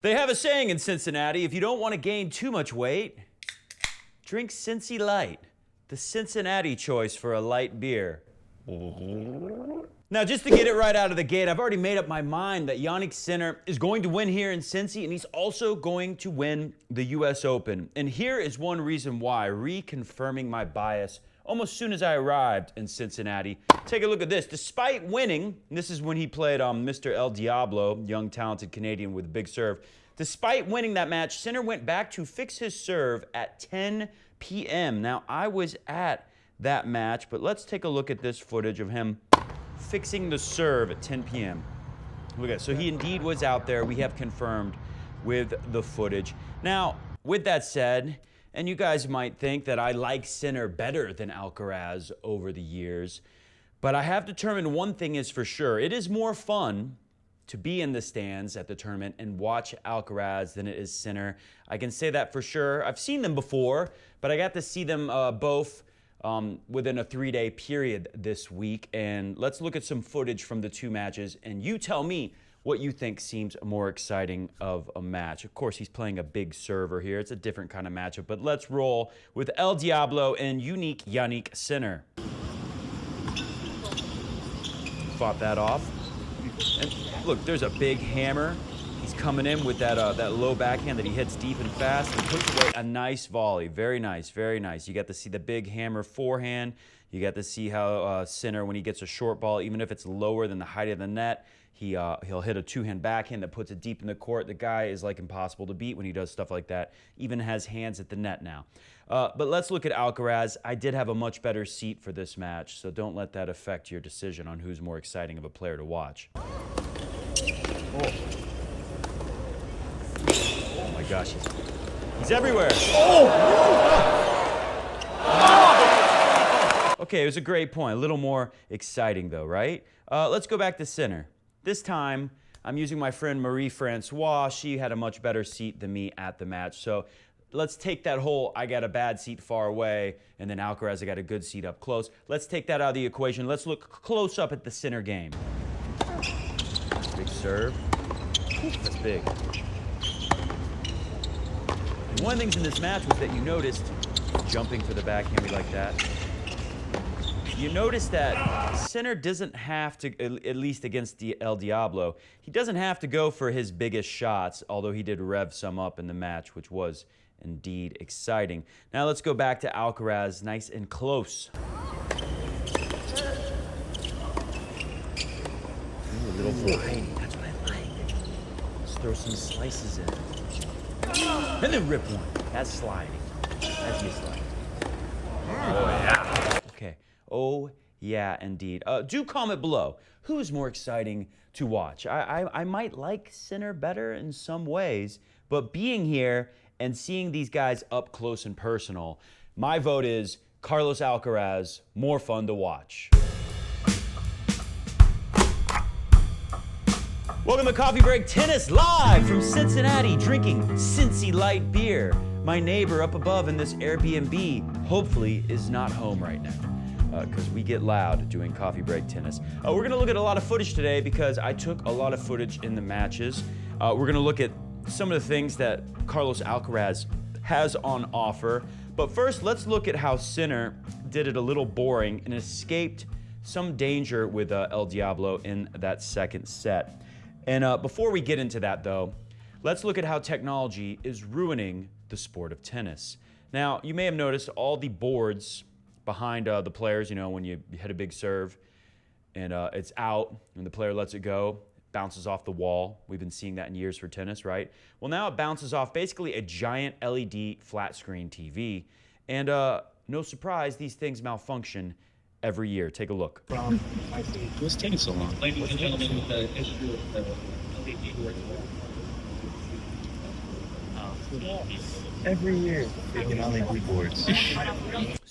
They have a saying in Cincinnati, if you don't want to gain too much weight, drink CINCI Light, the Cincinnati choice for a light beer. Now, just to get it right out of the gate, I've already made up my mind that Jannik Sinner is going to win here in Cincy, and he's also going to win the US Open. And here is one reason why, reconfirming my bias almost soon as I arrived in Cincinnati. Take a look at this. Despite winning, and this is when he played Mr. El Diablo, young, talented Canadian with a big serve. Despite winning that match, Sinner went back to fix his serve at 10 p.m. Now, I was at that match, but let's take a look at this footage of him fixing the serve at 10 p.m. Look at it. So he indeed was out there. We have confirmed with the footage. Now, with that said, and you guys might think that I like Sinner better than Alcaraz over the years, but I have determined one thing is for sure. It is more fun to be in the stands at the tournament and watch Alcaraz than it is Sinner. I can say that for sure. I've seen them before, but I got to see them both within a 3-day period this week. And let's look at some footage from the two matches, and you tell me what you think seems more exciting of a match. Of course, he's playing a big server here. It's a different kind of matchup, but let's roll with El Diablo and unique Jannik Sinner. Fought that off. And look, there's a big hammer. He's coming in with that low backhand that he hits deep and fast and puts away a nice volley. Very nice, very nice. You got to see the big hammer forehand. You got to see how Sinner, when he gets a short ball, even if it's lower than the height of the net, he'll hit a two-hand backhand that puts it deep in the court. The guy is like impossible to beat when he does stuff like that. Even has hands at the net now. But let's look at Alcaraz. I did have a much better seat for this match, so don't let that affect your decision on who's more exciting of a player to watch. Oh my gosh, he's everywhere. Okay, it was a great point. A little more exciting though, right? Let's go back to Sinner. This time, I'm using my friend Marie-Francois. She had a much better seat than me at the match. So let's take that whole I got a bad seat far away, and then Alcaraz, I got a good seat up close. Let's take that out of the equation. Let's look close up at the Sinner game. Big serve. That's big. And one of the things in this match was that you noticed jumping for the backhand like that. You notice that Sinner doesn't have to, at least against El Diablo, he doesn't have to go for his biggest shots, although he did rev some up in the match, which was indeed exciting. Now let's go back to Alcaraz, nice and close. Ooh, a little variety, that's what I like. Let's throw some slices in. And then rip one. That's sliding. That's you sliding. Oh, yeah. Okay. Oh, yeah, indeed. Do comment below. Who is more exciting to watch? I might like Sinner better in some ways, but being here and seeing these guys up close and personal, my vote is Carlos Alcaraz, more fun to watch. Welcome to Coffee Break Tennis, live from Cincinnati, drinking CINCI Light beer. My neighbor up above in this Airbnb hopefully is not home right now, because we get loud doing Coffee Break Tennis. We're going to look at a lot of footage today because I took a lot of footage in the matches. We're going to look at some of the things that Carlos Alcaraz has on offer. But first, let's look at how Sinner did it a little boring and escaped some danger with El Diablo in that second set. And before we get into that, though, let's look at how technology is ruining the sport of tennis. Now, you may have noticed all the boards behind the players, you know, when you hit a big serve and it's out and the player lets it go, bounces off the wall. We've been seeing that in years for tennis, right? Well, now it bounces off basically a giant LED flat screen TV. And no surprise, these things malfunction every year. Take a look. What's taking so long? Ladies and gentlemen, with the issue of the LED board. Every year, freaking LED boards. So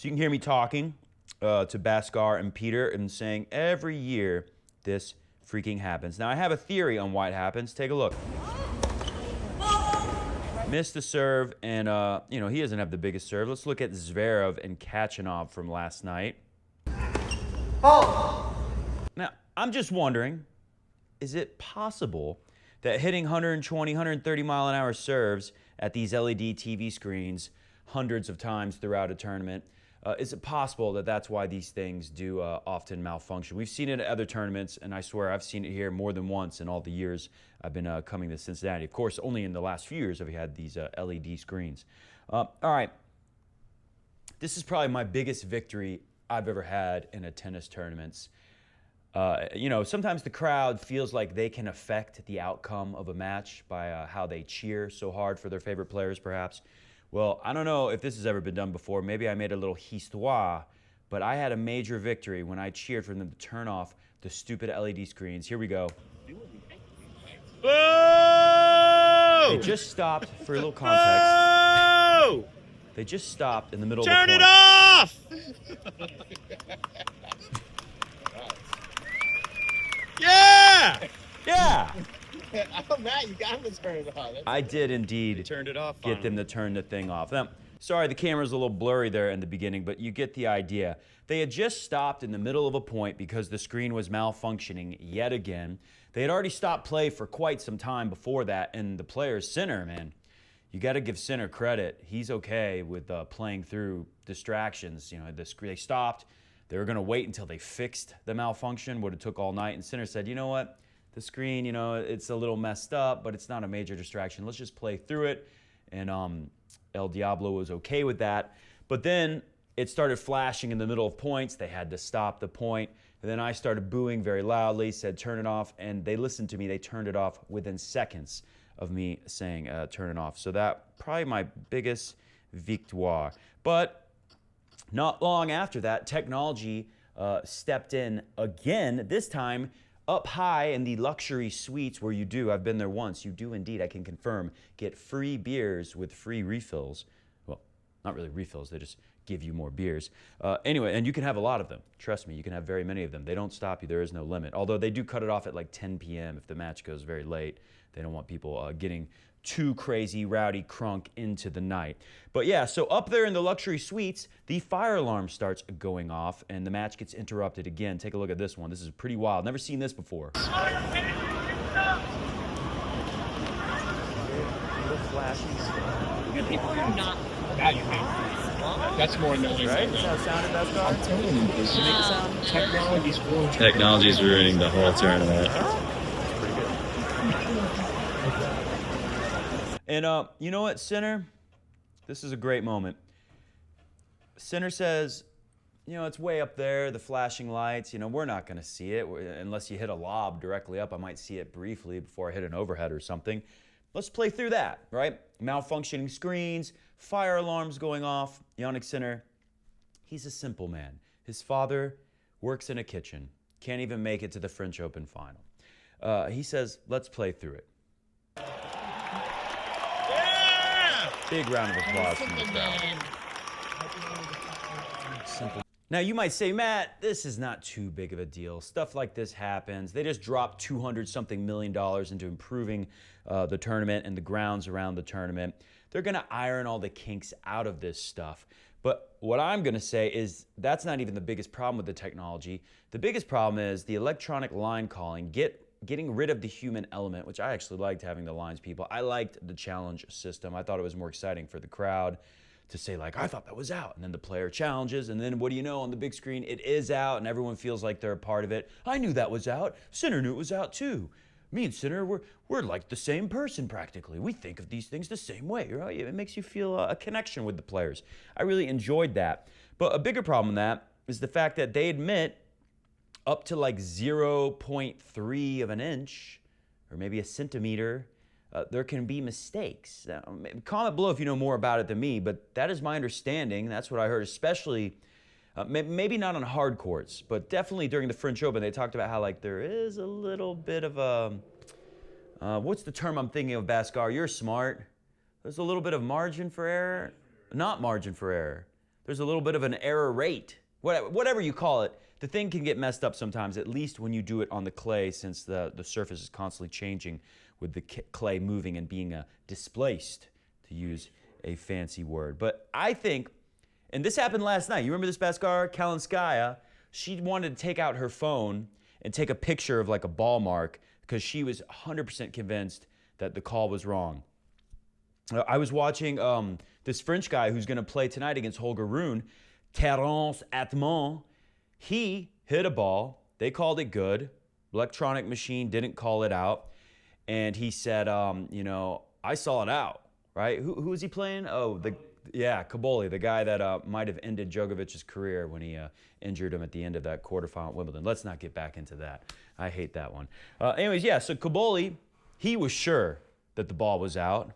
you can hear me talking to Bhaskar and Peter and saying every year this freaking happens. Now I have a theory on why it happens. Take a look. Missed the serve, and you know, he doesn't have the biggest serve. Let's look at Zverev and Kachanov from last night. Oh! Now, I'm just wondering, is it possible that hitting 120, 130 mile an hour serves at these LED TV screens hundreds of times throughout a tournament, is it possible that that's why these things do often malfunction? We've seen it at other tournaments, and I swear I've seen it here more than once in all the years I've been coming to Cincinnati. Of course, only in the last few years have we had these LED screens. All right. This is probably my biggest victory I've ever had in a tennis tournament. You know, sometimes the crowd feels like they can affect the outcome of a match by how they cheer so hard for their favorite players, perhaps. Well, I don't know if this has ever been done before. Maybe I made a little histoire, but I had a major victory when I cheered for them to turn off the stupid LED screens. Here we go. Whoa! They just stopped, for a little context. Whoa! They just stopped in the middle Turn of the it point. off! Yeah! Yeah! Oh, Matt, you got him to turn it off. I did indeed They turned it off. get them to turn the thing off. Now, sorry, the camera's a little blurry there in the beginning, but you get the idea. They had just stopped in the middle of a point because the screen was malfunctioning yet again. They had already stopped play for quite some time before that, and the player's Sinner, man, you got to give Sinner credit. He's okay with playing through distractions. You know, they stopped. They were going to wait until they fixed the malfunction. Would have took all night. And Sinner said, you know what? The screen, you know, it's a little messed up, but it's not a major distraction. Let's just play through it. And El Diablo was okay with that. But then it started flashing in the middle of points. They had to stop the point. And then I started booing very loudly, said turn it off. And they listened to me. They turned it off within seconds of me saying turn it off. So that probably my biggest victoire. But not long after that, technology stepped in again, this time up high in the luxury suites where you do, I've been there once, you do indeed, I can confirm, get free beers with free refills. Well, not really refills, they just give you more beers. Anyway, and you can have a lot of them. Trust me, you can have very many of them. They don't stop you, there is no limit. Although they do cut it off at like 10 p.m. if the match goes very late. They don't want people getting too crazy, rowdy, crunk into the night. But yeah, so up there in the luxury suites, the fire alarm starts going off and the match gets interrupted again. Take a look at this one. This is pretty wild. Never seen this before. Little flashes. Good people are not value based. That's more annoying. Right? That's how it sounded, that's all. I'm telling you, this technology's ruining. Technology's ruining the whole tournament. And you know what, Sinner? This is a great moment. Sinner says, you know, it's way up there, the flashing lights. You know, we're not going to see it unless you hit a lob directly up. I might see it briefly before I hit an overhead or something. Let's play through that, right? Malfunctioning screens, fire alarms going off. Yannick Sinner, he's a simple man. His father works in a kitchen, can't even make it to the French Open final. He says, let's play through it. Big round of applause from the crowd. Simple. Now you might say, Matt, this is not too big of a deal. Stuff like this happens. They just dropped $200-something million into improving the tournament and the grounds around the tournament. They're going to iron all the kinks out of this stuff. But what I'm going to say is that's not even the biggest problem with the technology. The biggest problem is the electronic line calling, getting rid of the human element, which I actually liked having the lines people. I liked the challenge system. I thought it was more exciting for the crowd to say, like, I thought that was out. And then the player challenges, and then what do you know, on the big screen, it is out, and everyone feels like they're a part of it. I knew that was out. Sinner knew it was out, too. Me and Sinner, we're like the same person, practically. We think of these things the same way, right? It makes you feel a connection with the players. I really enjoyed that. But a bigger problem than that is the fact that they admit up to like 0.3 of an inch, or maybe a centimeter, there can be mistakes. Now, comment below if you know more about it than me, but that is my understanding. That's what I heard, especially, maybe not on hard courts, but definitely during the French Open, they talked about how like there is a little bit of a, what's the term I'm thinking of, Bhaskar? You're smart. There's a little bit of margin for error. Not margin for error. There's a little bit of an error rate. Whatever you call it. The thing can get messed up sometimes, at least when you do it on the clay, since the surface is constantly changing with the clay moving and being displaced, to use a fancy word. But I think, and this happened last night. You remember this, Bhaskar? Kalinskaya, she wanted to take out her phone and take a picture of like a ball mark because she was 100% convinced that the call was wrong. I was watching this French guy who's going to play tonight against Holger Rune, Terence Atman. He hit a ball. They called it good. Electronic machine didn't call it out. And he said, I saw it out, right? Who was he playing? Oh, Kaboli, the guy that might have ended Djokovic's career when he injured him at the end of that quarterfinal at Wimbledon. Let's not get back into that. I hate that one. So Kaboli, he was sure that the ball was out.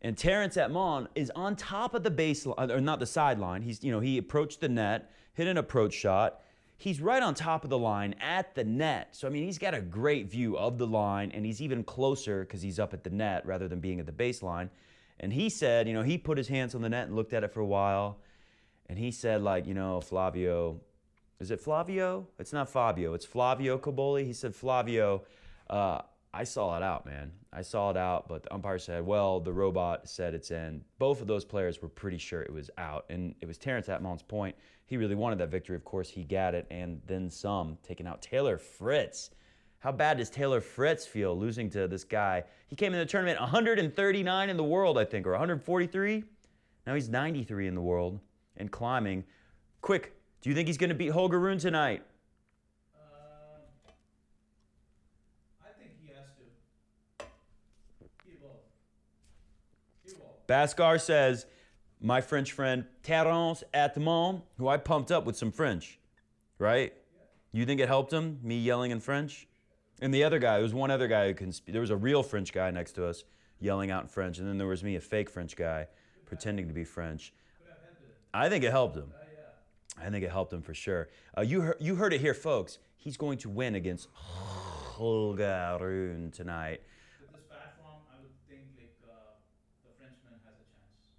And Terence Atman is on top of the baseline, or not the sideline. He approached the net, hit an approach shot. He's right on top of the line at the net. So, he's got a great view of the line, and he's even closer because he's up at the net rather than being at the baseline. And he said, he put his hands on the net and looked at it for a while. And he said, Flavio, is it Flavio? It's not Fabio. It's Flavio Kaboli. He said, Flavio, I saw it out, man. I saw it out, but the umpire said, well, the robot said it's in. Both of those players were pretty sure it was out. And it was Terence Atman's point. He really wanted that victory. Of course, he got it, and then some, taking out Taylor Fritz. How bad does Taylor Fritz feel losing to this guy? He came in the tournament 139 in the world, I think, or 143. Now he's 93 in the world and climbing. Quick, do you think he's going to beat Holger Rune tonight? I think he has to. He will. Bhaskar says, my French friend Terence Atman, who I pumped up with some French, right? You think it helped him, me yelling in French? And the other guy, there was one other guy who can speak. There was a real French guy next to us yelling out in French, and then there was me, a fake French guy, pretending to be French. I think it helped him. I think it helped him for sure. You heard it here, folks. He's going to win against Holger Rune tonight. With this platform, I would think the Frenchman has a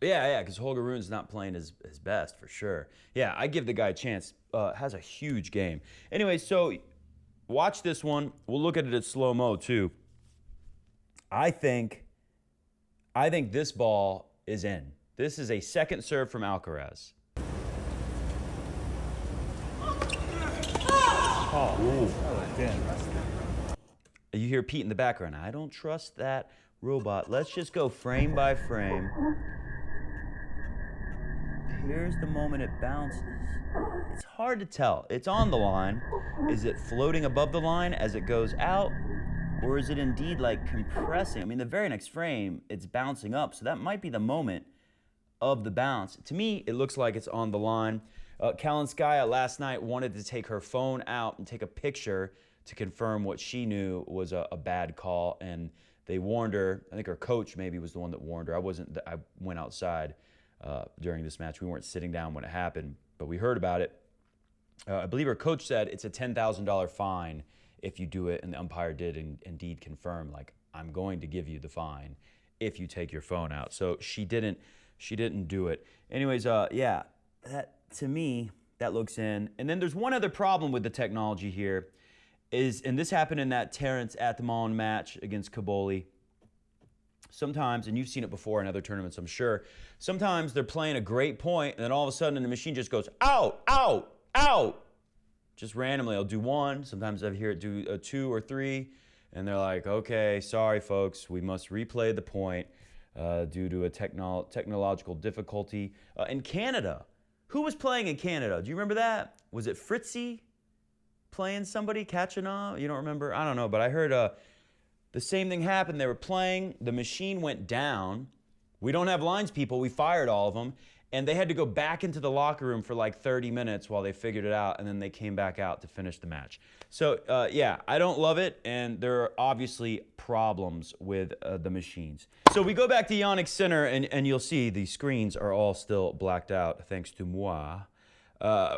chance. Yeah, because Holger Rune's not playing his best for sure. Yeah, I give the guy a chance. Has a huge game. Anyway, so watch this one. We'll look at it at slow-mo too. I think this ball is in. This is a second serve from Alcaraz. You hear Pete in the background. I don't trust that robot. Let's just go frame by frame. Here's the moment it bounces. It's hard to tell. It's on the line. Is it floating above the line as it goes out? Or is it indeed compressing? The very next frame, it's bouncing up. So that might be the moment of the bounce. To me, it looks like it's on the line. Kalinskaya last night wanted to take her phone out and take a picture to confirm what she knew was a bad call. And they warned her. I think her coach maybe was the one that warned her. I went outside during this match. We weren't sitting down when it happened, but we heard about it. I believe her coach said it's a $10,000 fine if you do it, and the umpire did indeed confirm, I'm going to give you the fine if you take your phone out. So she didn't do it. Anyways, that to me, that looks in. And then there's one other problem with the technology here, and this happened in that Terence Atman match against Kaboli. Sometimes, and you've seen it before in other tournaments, I'm sure, sometimes they're playing a great point, and then all of a sudden the machine just goes, out, out, out. Just randomly, I'll do one. Sometimes I hear it do a 2 or 3, and they're like, okay, sorry, folks, we must replay the point due to a technological difficulty. In Canada, who was playing in Canada? Do you remember that? Was it Fritzy playing somebody, catching on? You don't remember? I don't know, but I heard the same thing happened. They were playing. The machine went down. We don't have lines people. We fired all of them. And they had to go back into the locker room for 30 minutes while they figured it out, and then they came back out to finish the match. So, I don't love it, and there are obviously problems with the machines. So we go back to Yannick Sinner, and you'll see the screens are all still blacked out, thanks to moi.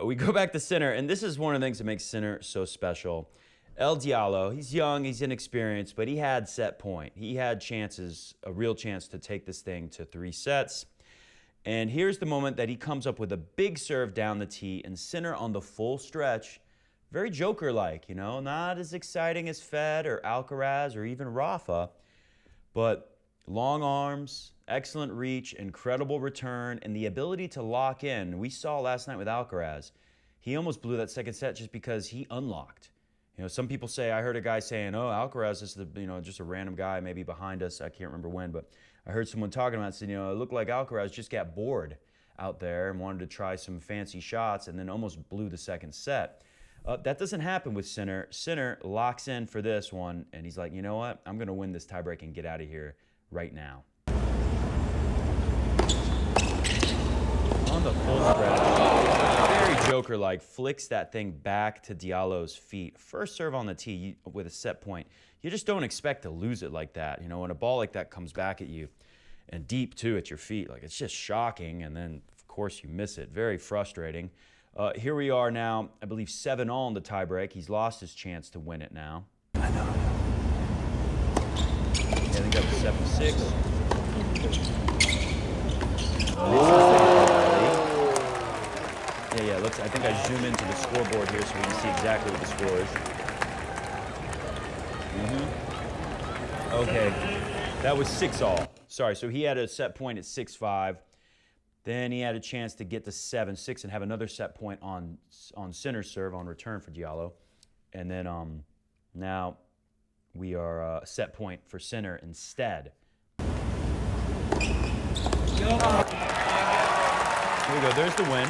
We go back to Sinner, and this is one of the things that makes Sinner so special. El Diallo, he's young, he's inexperienced, but he had set point. He had chances, a real chance to take this thing to 3 sets. And here's the moment that he comes up with a big serve down the tee, and Sinner on the full stretch, very Joker-like, not as exciting as Fed or Alcaraz or even Rafa, but long arms, excellent reach, incredible return, and the ability to lock in. We saw last night with Alcaraz, he almost blew that second set just because he unlocked. You know, some people say, I heard a guy saying, oh, Alcaraz is just a random guy maybe behind us. I can't remember when, but I heard someone talking about it, said, it looked like Alcaraz just got bored out there and wanted to try some fancy shots and then almost blew the second set. That doesn't happen with Sinner. Sinner locks in for this one, and he's like, you know what? I'm going to win this tiebreak and get out of here right now. On the full stretch, very Joker-like, flicks that thing back to Diallo's feet. First serve on the tee with a set point. You just don't expect to lose it like that. When a ball like that comes back at you, and deep too at your feet, like it's just shocking, and then of course you miss it. Very frustrating. Here we are now, I believe 7-all in the tiebreak. He's lost his chance to win it now. I know. Yeah, I think that was 7-6. Yeah, I think I zoom into the scoreboard here so we can see exactly what the score is. Okay, that was 6-all. Sorry, so he had a set point at 6-5. Then he had a chance to get to 7-6 and have another set point on Sinner's serve on return for Diallo. And then now we are set point for Sinner instead. Here we go, there's the win.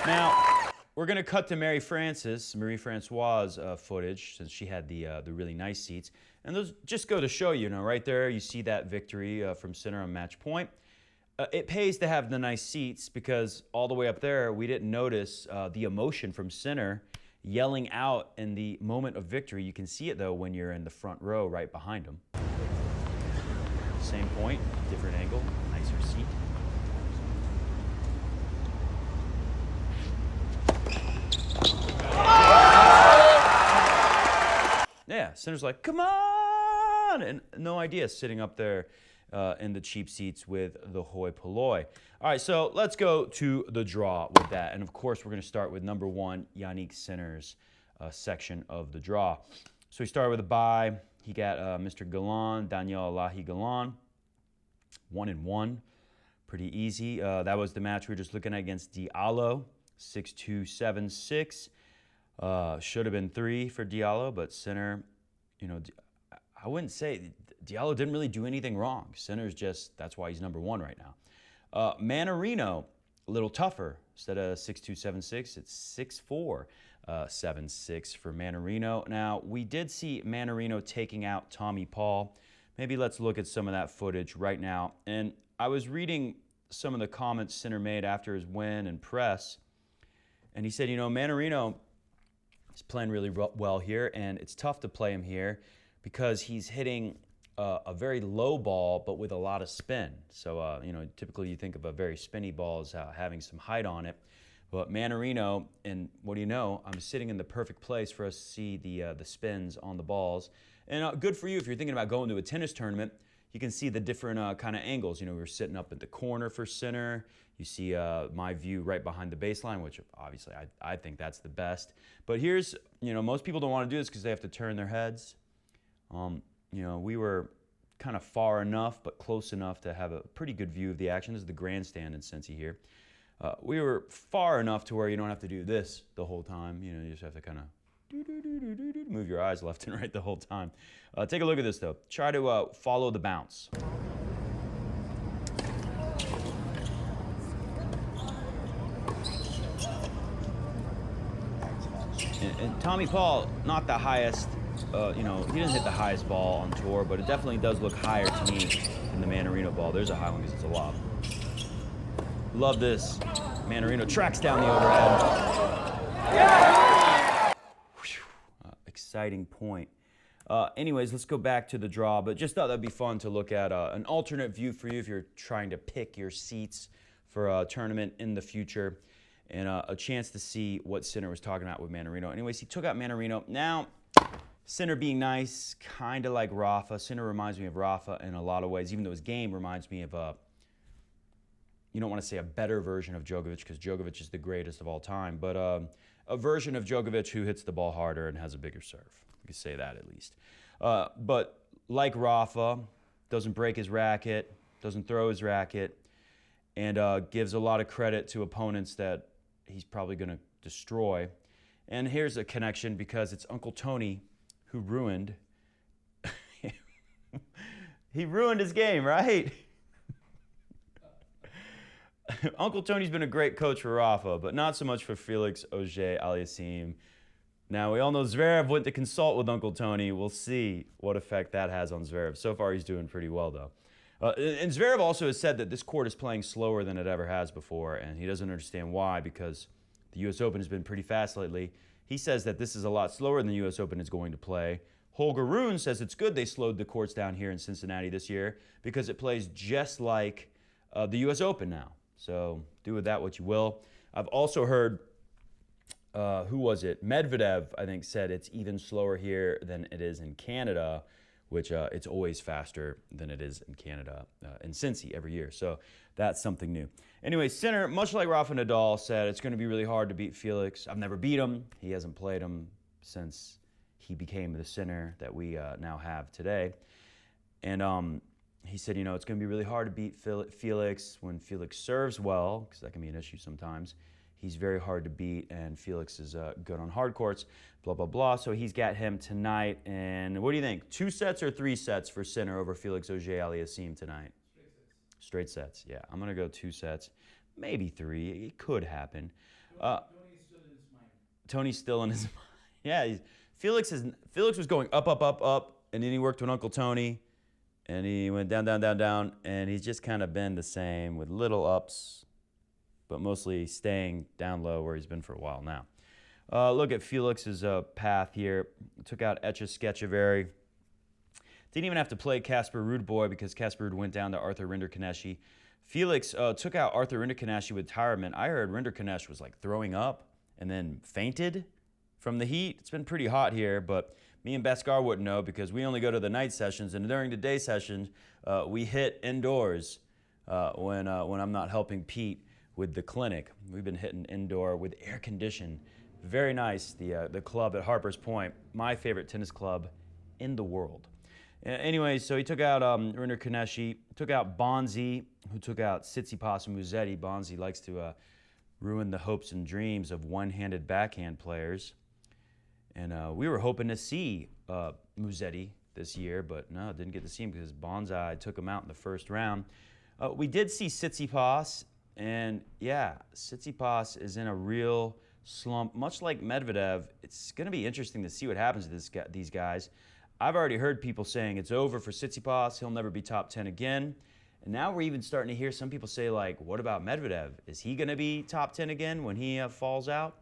Now, we're going to cut to Marie Francois' footage, since she had the really nice seats. And those just go to show you, right there, you see that victory from Sinner on match point. It pays to have the nice seats because all the way up there, we didn't notice the emotion from Sinner yelling out in the moment of victory. You can see it, though, when you're in the front row right behind him. Same point, different angle, nicer seat. Yeah, Sinner's like, come on! And no idea sitting up there in the cheap seats with the hoi polloi. All right, so let's go to the draw with that. And of course, we're going to start with number 1, Yannick Sinner's section of the draw. So he started with a bye. He got Mr. Galan, Daniel Alahi Galan, 1-1. Pretty easy. That was the match we were just looking at against Diallo, 6-2, 7-6. Should have been 3 for Diallo, but Sinner, I wouldn't say Diallo didn't really do anything wrong. Sinner's just, that's why he's number 1 right now. Mannarino, a little tougher. Instead of 6-2, 7-6, it's 6-4, 7-6 for Mannarino. Now, we did see Mannarino taking out Tommy Paul. Maybe let's look at some of that footage right now. And I was reading some of the comments Sinner made after his win and press, and he said, Mannarino is playing really well here, and it's tough to play him here because he's hitting a very low ball, but with a lot of spin. So, typically you think of a very spinny ball as having some height on it. But Mannarino, and what do you know, I'm sitting in the perfect place for us to see the spins on the balls. And good for you if you're thinking about going to a tennis tournament. You can see the different kind of angles. We were sitting up at the corner for Sinner. You see my view right behind the baseline, which obviously I think that's the best. But here's, most people don't want to do this because they have to turn their heads. We were kind of far enough, but close enough to have a pretty good view of the action. This is the grandstand in CINCI here. We were far enough to where you don't have to do this the whole time. You just have to kind of move your eyes left and right the whole time. Take a look at this, though. Try to follow the bounce. And Tommy Paul, not the highest, he didn't hit the highest ball on tour, but it definitely does look higher to me than the Mannarino ball. There's a high one because it's a lob. Love this. Mannarino tracks down the overhead. Exciting point. Anyways, let's go back to the draw, but just thought that'd be fun to look at an alternate view for you if you're trying to pick your seats for a tournament in the future, and a chance to see what Sinner was talking about with Mannarino. Anyways, he took out Mannarino. Now, Sinner being nice, kind of like Rafa. Sinner reminds me of Rafa in a lot of ways, even though his game reminds me of you don't want to say a better version of Djokovic because Djokovic is the greatest of all time, but a version of Djokovic who hits the ball harder and has a bigger serve. You can say that at least. But like Rafa, doesn't break his racket, doesn't throw his racket, and gives a lot of credit to opponents that he's probably going to destroy. And here's a connection because it's Uncle Tony who ruined. He ruined his game, right? Uncle Tony's been a great coach for Rafa, but not so much for Felix Auger-Aliassime. Now, we all know Zverev went to consult with Uncle Tony. We'll see what effect that has on Zverev. So far, he's doing pretty well, though. And Zverev also has said that this court is playing slower than it ever has before, and he doesn't understand why because the U.S. Open has been pretty fast lately. He says that this is a lot slower than the U.S. Open is going to play. Holger Rune says it's good they slowed the courts down here in Cincinnati this year because it plays just like the U.S. Open now. So do with that what you will. I've also heard, who was it? Medvedev, I think, said it's even slower here than it is in Canada, which it's always faster than it is in Canada, in CINCI every year. So that's something new. Anyway, Sinner, much like Rafa Nadal, said it's going to be really hard to beat Felix. I've never beat him. He hasn't played him since he became the Sinner that we now have today. And he said, you know, it's going to be really hard to beat Felix when Felix serves well, because that can be an issue sometimes. He's very hard to beat, and Felix is good on hard courts, blah, blah, blah. So he's got him tonight. And what do you think? 2 sets or 3 sets for Sinner over Felix Auger-Aliassime tonight? Straight sets, yeah. I'm going to go 2 sets, maybe 3. It could happen. Tony's still in his mind. Tony's still in his mind. Yeah, Felix was going up, up, up, up, and then he worked with Uncle Tony. And he went down, down, down, down, and he's just kind of been the same with little ups, but mostly staying down low where he's been for a while now. Look at Felix's path here. Took out Etcheverry. Didn't even have to play Casper Ruud because Casper Ruud went down to Arthur Rinderknecht. Felix took out Arthur Rinderknecht with retirement. I heard Rinderknecht was like throwing up and then fainted from the heat. It's been pretty hot here, but me and Bhaskar wouldn't know because we only go to the night sessions, and during the day sessions, we hit indoors when I'm not helping Pete with the clinic. We've been hitting indoor with air condition. Very nice, the club at Harper's Point, my favorite tennis club in the world. Anyway, so he took out Rinderknecht, took out Bonzi, who took out Tsitsipas and Musetti. Bonzi likes to ruin the hopes and dreams of one-handed backhand players. And we were hoping to see Musetti this year, but no, didn't get to see him because Bonzi took him out in the first round. We did see Tsitsipas, and yeah, Tsitsipas is in a real slump, much like Medvedev. It's going to be interesting to see what happens to these guys. I've already heard people saying it's over for Tsitsipas. He'll never be top 10 again. And now we're even starting to hear some people say, like, what about Medvedev? Is he going to be top 10 again when he falls out?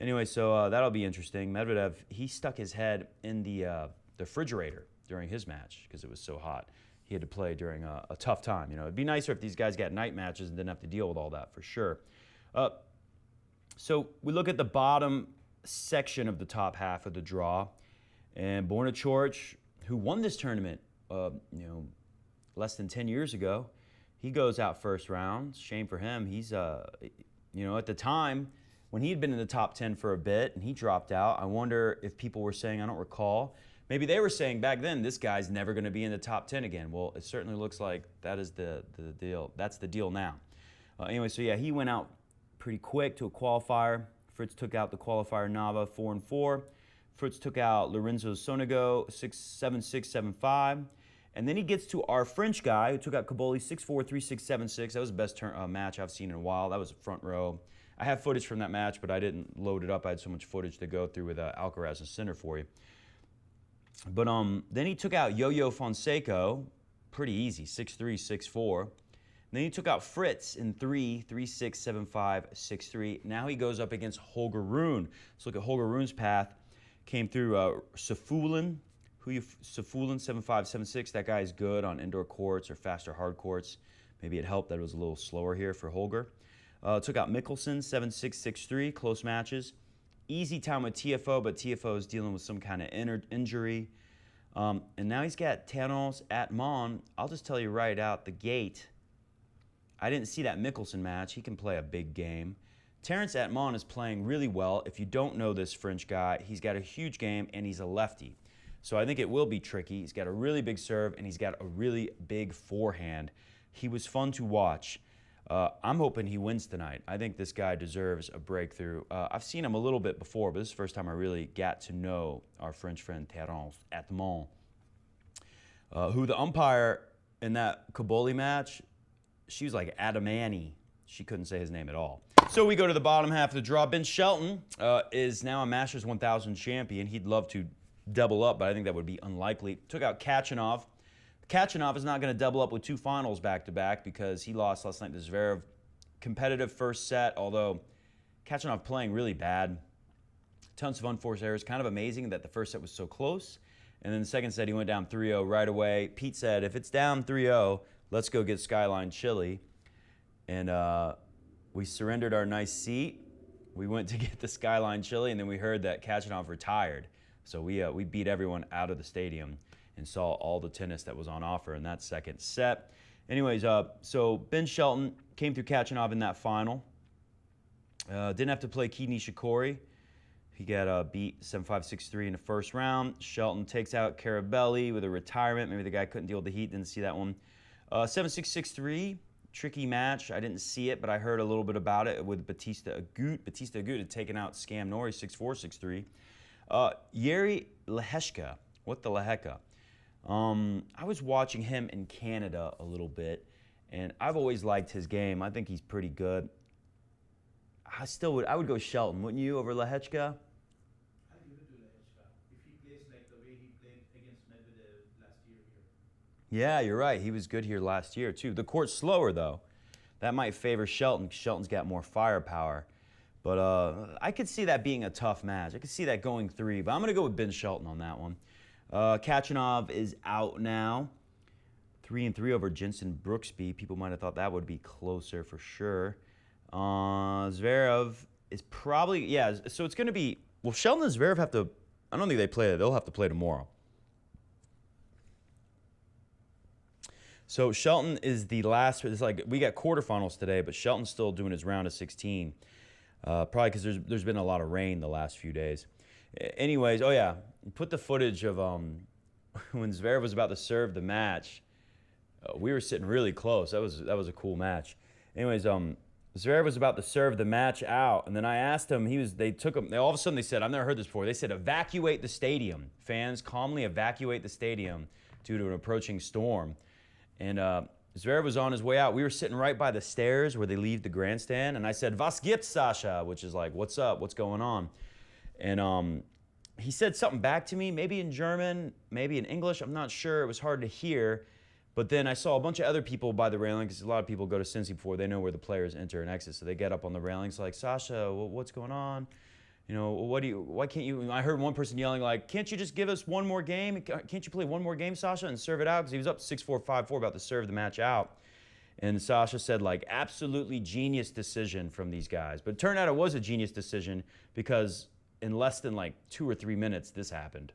Anyway, so that'll be interesting. Medvedev, he stuck his head in the refrigerator during his match because it was so hot. He had to play during a tough time. You know, it'd be nicer if these guys got night matches and didn't have to deal with all that for sure. So we look at the bottom section of the top half of the draw, and Borna Coric, who won this tournament, less than 10 years ago, he goes out first round. Shame for him. He's, at the time, when he had been in the top 10 for a bit and he dropped out, I wonder if people were saying, I don't recall, maybe they were saying back then, this guy's never going to be in the top 10 again. Well, it certainly looks like that is the deal. That's the deal now. Anyway, so yeah, he went out pretty quick to a qualifier. Fritz took out the qualifier Nava 4-4. Fritz took out Lorenzo Sonego 6-7-6, 7-5. And then he gets to our French guy who took out Caboli 6-4, 3-6, 7-6. That was the best match I've seen in a while. That was front row. I have footage from that match, but I didn't load it up. I had so much footage to go through with Alcaraz and Sinner for you. But then he took out Yo-Yo Fonseca, pretty easy, 6-3, 6-4. Then he took out Fritz in 3-6, 7-5, 6-3. Now he goes up against Holger Rune. Let's look at Holger Rune's path. Came through Safulin, 7-5, 7-6. That guy is good on indoor courts or faster hard courts. Maybe it helped that it was a little slower here for Holger. Took out Mickelson, 7-6, 6-3, close matches. Easy time with TFO, but TFO is dealing with some kind of injury. And now he's got Tanos at Mon. I'll just tell you right out the gate, I didn't see that Mickelson match. He can play a big game. Terence Atman is playing really well. If you don't know this French guy, he's got a huge game, and he's a lefty. So I think it will be tricky. He's got a really big serve, and he's got a really big forehand. He was fun to watch. I'm hoping he wins tonight. I think this guy deserves a breakthrough. I've seen him a little bit before, but this is the first time I really got to know our French friend Terence Atmont, who the umpire in that Kaboli match, she was like Adamani. She couldn't say his name at all. So we go to the bottom half of the draw. Ben Shelton is now a Masters 1000 champion. He'd love to double up, but I think that would be unlikely. Took out Kachanov. Kachanov is not going to double up with 2 finals back-to-back because he lost last night to Zverev. Competitive first set, although Kachanov playing really bad. Tons of unforced errors. Kind of amazing that the first set was so close. And then the second set, he went down 3-0 right away. Pete said, if it's down 3-0, let's go get Skyline Chili. And we surrendered our nice seat. We went to get the Skyline Chili, and then we heard that Kachanov retired. So we beat everyone out of the stadium and saw all the tennis that was on offer in that second set. Anyways, so Ben Shelton came through Kachanov in that final. Didn't have to play Ki Nishikori. He got beat 7-5, 6-3 in the first round. Shelton takes out Carabelli with a retirement. Maybe the guy couldn't deal with the heat, didn't see that one. 7-6, 6-3, tricky match. I didn't see it, but I heard a little bit about it with Batista Agut. Batista Agut had taken out Scam Norrie 6-4, 6-3. Yuri Lehechka, what the Lehecka? I was watching him in Canada a little bit, and I've always liked his game. I think he's pretty good. I would go Shelton, wouldn't you, over Lehechka? I give it to Lehechka. If he plays like the way he played against Medvedev last year here. Yeah, you're right. He was good here last year, too. The court's slower, though. That might favor Shelton because Shelton's got more firepower. But I could see that being a tough match. I could see that going 3, but I'm going to go with Ben Shelton on that one. Kachanov is out now. 3-3 over Jensen Brooksby. People might have thought that would be closer for sure. Zverev is probably, yeah, so it's going to be, well, Shelton and Zverev have to, I don't think they play, they'll have to play tomorrow. So Shelton is the last, it's like, we got quarterfinals today, but Shelton's still doing his round of 16. Probably because there's been a lot of rain the last few days. Anyways, oh yeah, put the footage of when Zverev was about to serve the match. We were sitting really close. That was a cool match. Anyways, Zverev was about to serve the match out, and then I asked him. They took him. All of a sudden, they said, "I've never heard this before." They said, "Evacuate the stadium. Fans, calmly evacuate the stadium due to an approaching storm." And Zverev was on his way out. We were sitting right by the stairs where they leave the grandstand, and I said, "Was gibt's, Sasha?" Which is like, "What's up? What's going on?" And he said something back to me, maybe in German, maybe in English. I'm not sure. It was hard to hear. But then I saw a bunch of other people by the railing, because a lot of people go to CINCI before they know where the players enter and exit. So they get up on the railings like, "Sasha, what's going on? You know, why can't you?" I heard one person yelling like, "Can't you just give us one more game? Can't you play one more game, Sasha, and serve it out?" Because he was up 6-4, 5-4, about to serve the match out. And Sasha said, like, absolutely genius decision from these guys. But it turned out it was a genius decision because in less than like 2 or 3 minutes, this happened.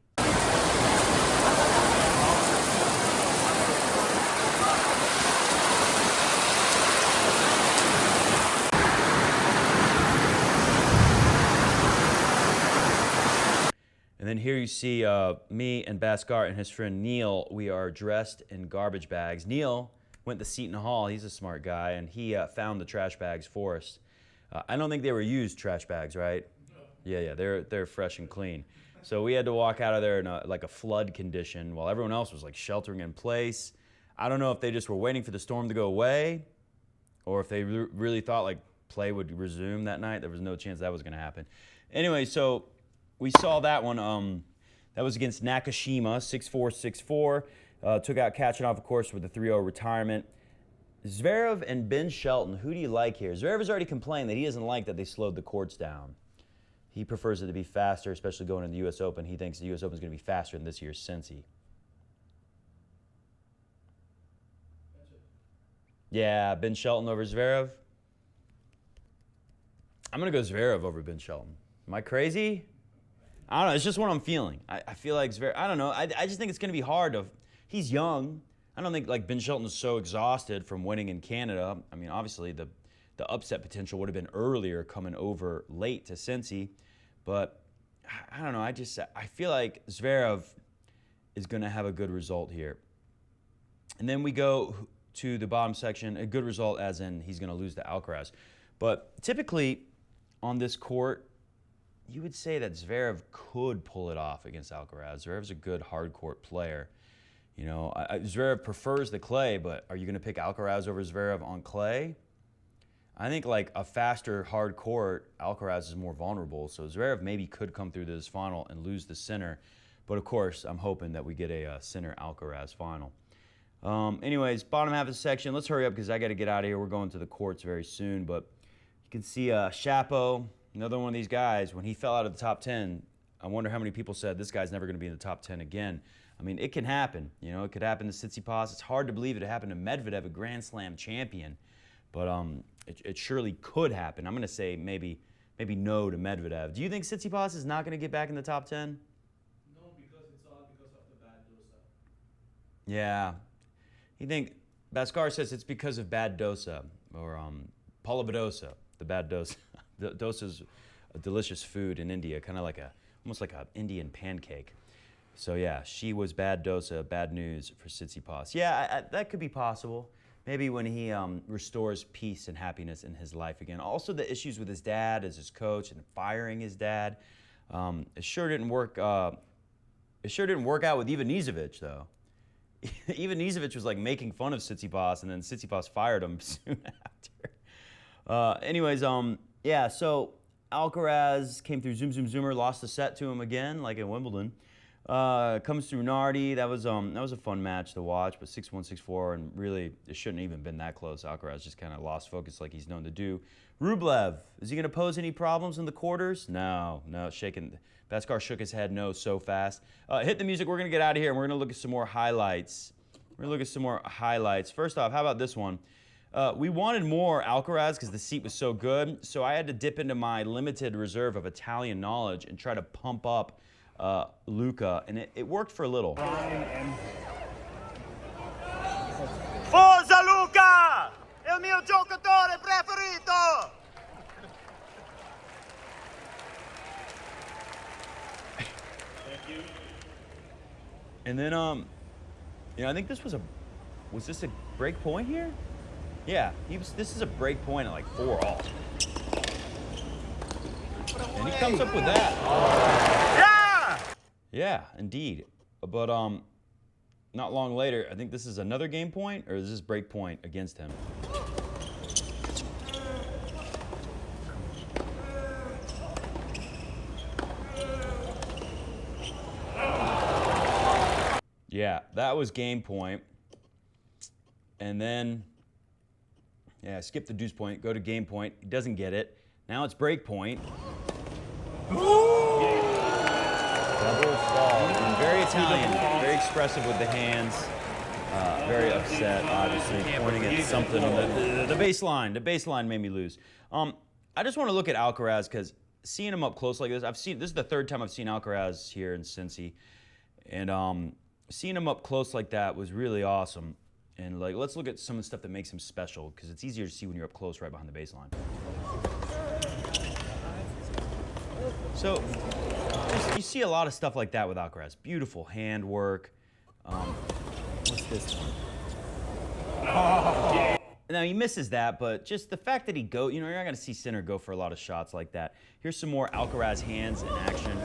And then here you see me and Bascar and his friend Neil. We are dressed in garbage bags. Neil went to Seton Hall. He's a smart guy, and he found the trash bags for us. I don't think they were used trash bags, right? No. Yeah, they're fresh and clean. So we had to walk out of there in like a flood condition while everyone else was like sheltering in place. I don't know if they just were waiting for the storm to go away or if they really thought like play would resume that night. There was no chance that was going to happen. Anyway, so we saw that one. That was against Nakashima, 6-4, 6-4. Took out Kachanov, of course, with a 3-0 retirement. Zverev and Ben Shelton, who do you like here? Zverev has already complained that he doesn't like that they slowed the courts down. He prefers it to be faster, especially going into the U.S. Open. He thinks the U.S. Open is going to be faster than this year's CINCI. Yeah, Ben Shelton over Zverev. I'm going to go Zverev over Ben Shelton. Am I crazy? I don't know. It's just what I'm feeling. I feel like Zverev, I don't know. I just think it's going to be hard. He's young. I don't think like Ben Shelton is so exhausted from winning in Canada. I mean, obviously the upset potential would have been earlier coming over late to CINCI. But I don't know. I feel like Zverev is going to have a good result here. And then we go to the bottom section. A good result as in he's going to lose to Alcaraz. But typically on this court, you would say that Zverev could pull it off against Alcaraz. Zverev's a good hard court player. You know, Zverev prefers the clay, but are you going to pick Alcaraz over Zverev on clay? I think like a faster hard court, Alcaraz is more vulnerable. So Zverev maybe could come through to this final and lose the center. But of course, I'm hoping that we get a center Alcaraz final. Anyways, bottom half of the section. Let's hurry up because I got to get out of here. We're going to the courts very soon. But you can see Shapo, another one of these guys. When he fell out of the top 10, I wonder how many people said this guy's never going to be in the top 10 again. I mean, it can happen. You know, it could happen to Tsitsipas. It's hard to believe it happened to Medvedev, a Grand Slam champion. But it surely could happen. I'm going to say maybe no to Medvedev. Do you think Tsitsipas is not going to get back in the top 10? No, because it's all because of the bad dosa. Yeah. You think Bhaskar says it's because of bad dosa, or Paula Badosa, the bad dosa. Dosa's a delicious food in India, kind of like almost like an Indian pancake. So yeah, she was bad dosa, bad news for Tsitsipas. Yeah, that could be possible. Maybe when he restores peace and happiness in his life again. Also, the issues with his dad as his coach and firing his dad. It sure didn't work. It sure didn't work out with Ivan Nizovic, though. Ivan Nizovic was like making fun of Tsitsipas, and then Tsitsipas fired him soon after. Anyways, yeah. So Alcaraz came through Zoomer, lost the set to him again, like in Wimbledon. Comes through Nardi. That was a fun match to watch, but 6-1, 6-4, and really it shouldn't even been that close. Alcaraz just kind of lost focus like he's known to do. Rublev, is he going to pose any problems in the quarters? No, shaking. Bhaskar shook his head no so fast. Hit the music. We're going to get out of here, and we're going to look at some more highlights. First off, how about this one? We wanted more Alcaraz because the seat was so good, so I had to dip into my limited reserve of Italian knowledge and try to pump up Luca, and it worked for a little. Forza Luca! È il mio giocatore preferito! And then, you know, I think this was this a break point here? Yeah, this is a break point at like 4-all. And he comes up with that. Yeah, indeed. But not long later, I think this is another game point, or is this break point against him? Yeah, that was game point. And then, yeah, skip the deuce point, go to game point. He doesn't get it. Now it's break point. Double fall. And very Italian, very expressive with the hands. Very upset, obviously, pointing at something on the baseline. The baseline made me lose. I just want to look at Alcaraz because seeing him up close like this, this is the third time I've seen Alcaraz here in Cincy. And seeing him up close like that was really awesome. And like, let's look at some of the stuff that makes him special because it's easier to see when you're up close right behind the baseline. So, you see a lot of stuff like that with Alcaraz. Beautiful handwork. What's this one? Now, he misses that, but just the fact that you're not going to see Sinner go for a lot of shots like that. Here's some more Alcaraz hands in action.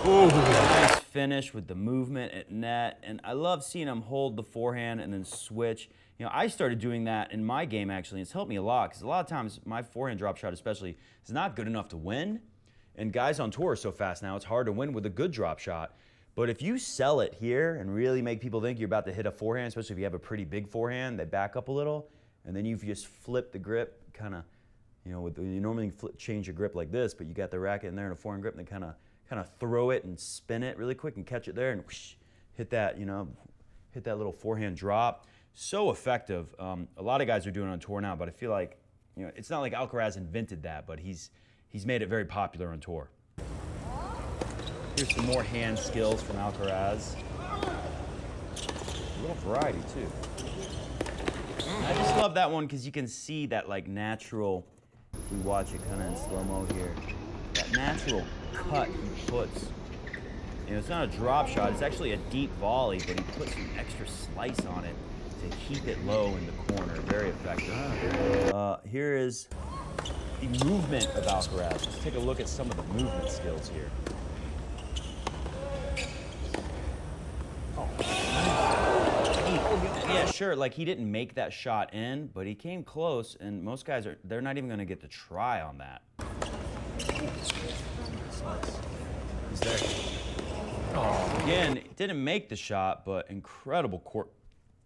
Ooh, nice finish with the movement at net. And I love seeing him hold the forehand and then switch. You know, I started doing that in my game, actually. It's helped me a lot because a lot of times my forehand drop shot especially is not good enough to win. And guys on tour are so fast now, it's hard to win with a good drop shot. But if you sell it here and really make people think you're about to hit a forehand, especially if you have a pretty big forehand, they back up a little, and then you just flip the grip, kind of, you know, you normally change your grip like this, but you got the racket in there and a forehand grip, and then kind of throw it and spin it really quick and catch it there and whoosh, hit that little forehand drop. So effective. A lot of guys are doing it on tour now, but I feel like, you know, it's not like Alcaraz invented that, but he's made it very popular on tour. Here's some more hand skills from Alcaraz. A little variety too. I just love that one because you can see that like natural, if we watch it kind of in slow-mo here, that natural cut he puts You know, it's not a drop shot, it's actually a deep volley, but he put some extra slice on it to keep it low in the corner. Very effective. Here is the movement of Alcaraz. Let's take a look at some of the movement skills here. Yeah, sure, like he didn't make that shot in, but he came close, and most guys they're not even gonna get to try on that. He's there. Oh, again, didn't make the shot, but incredible court.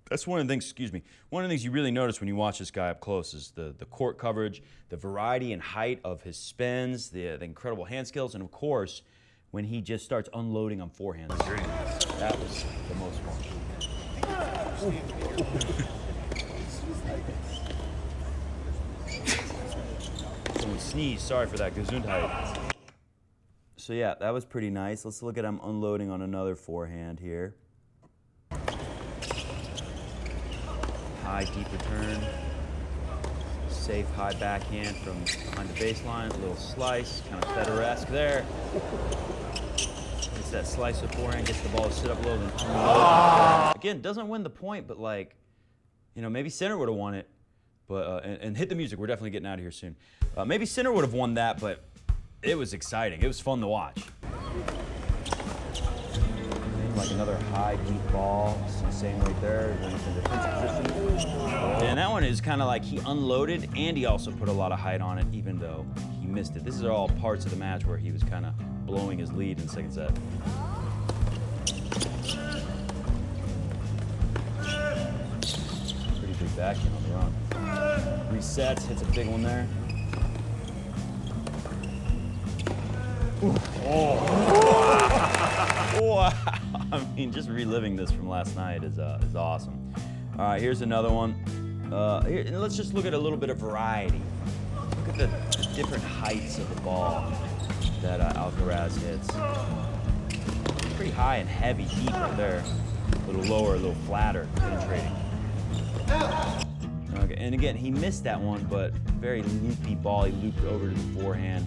That's one of the things, excuse me, one of the things you really notice when you watch this guy up close is the court coverage, the variety and height of his spins, the incredible hand skills, and of course, when he just starts unloading on forehands. That was the most fun. Someone sneezed, sorry for that, Gesundheit. So yeah, that was pretty nice. Let's look at him unloading on another forehand here. High, deep return. Safe, high backhand from behind the baseline. A little slice, kind of Federer-esque there. Gets that slice of forehand, gets the ball to sit up low. Then again, doesn't win the point, but like, you know, maybe Sinner would have won it. But and hit the music. We're definitely getting out of here soon. Maybe Sinner would have won that, but it was exciting. It was fun to watch. Like another high, deep ball. Same right there. Went into defensive position. And that one is kind of like he unloaded, and he also put a lot of height on it, even though he missed it. This is all parts of the match where he was kind of blowing his lead in the second set. Pretty big backhand on the run. Resets, hits a big one there. Ooh. Oh. Wow. I mean, just reliving this from last night is awesome. All right, here's another one. Here, let's just look at a little bit of variety. Look at the different heights of the ball that Alcaraz hits. Pretty high and heavy, deep right there. A little lower, a little flatter, penetrating. Okay, and again, he missed that one, but very loopy ball. He looped over to the forehand,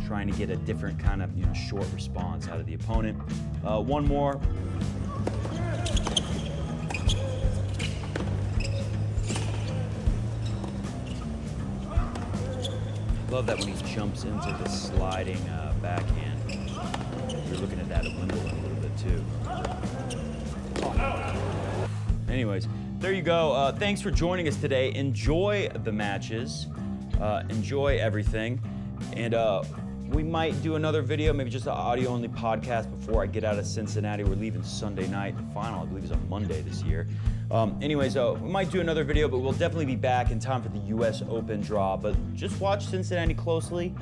trying to get a different kind of, you know, short response out of the opponent. One more. Love that when he jumps into the sliding backhand. You're looking at that at Wimbledon a little bit too. Anyways, there you go. Thanks for joining us today. Enjoy the matches. Enjoy everything. And we might do another video, maybe just an audio-only podcast before I get out of Cincinnati. We're leaving Sunday night. The final, I believe, is on Monday this year. Anyways, we might do another video, but we'll definitely be back in time for the U.S. Open draw. But just watch Cincinnati closely.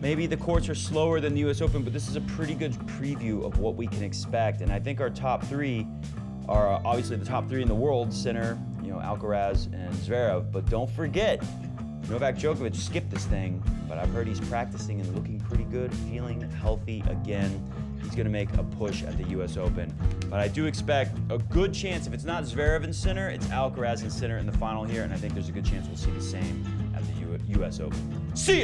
Maybe the courts are slower than the U.S. Open, but this is a pretty good preview of what we can expect. And I think our top three are obviously the top three in the world: Sinner, you know, Alcaraz, and Zverev. But don't forget, Novak Djokovic skipped this thing, but I've heard he's practicing and looking pretty good, feeling healthy again. He's going to make a push at the U.S. Open. But I do expect a good chance, if it's not Zverev and Sinner, it's Alcaraz and Sinner in the final here, and I think there's a good chance we'll see the same at the U.S. Open. See ya!